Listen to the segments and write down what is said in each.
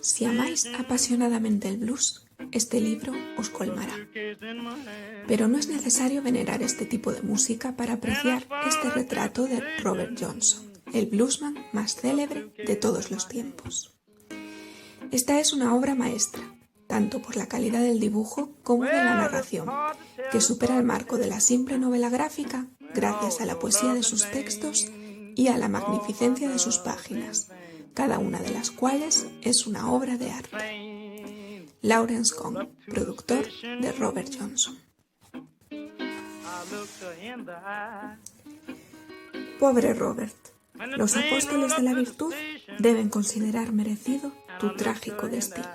Si amáis apasionadamente el blues, este libro os colmará. Pero no es necesario venerar este tipo de música para apreciar este retrato de Robert Johnson, el bluesman más célebre de todos los tiempos. Esta es una obra maestra, tanto por la calidad del dibujo como de la narración, que supera el marco de la simple novela gráfica gracias a la poesía de sus textos y a la magnificencia de sus páginas, cada una de las cuales es una obra de arte. Lawrence Cohn, productor de Robert Johnson. Pobre Robert, los apóstoles de la virtud deben considerar merecido tu trágico destino.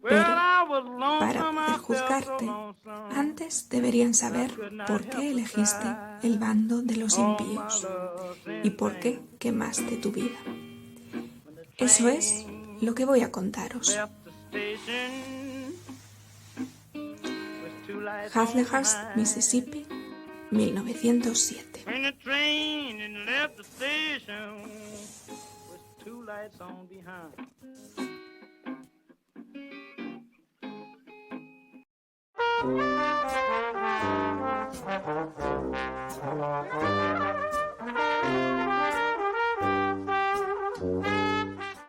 Pero, para poder juzgarte, antes deberían saber por qué elegiste el bando de los impíos y por qué quemaste tu vida. Eso es lo que voy a contaros. Hazlehurst, Mississippi, 1907.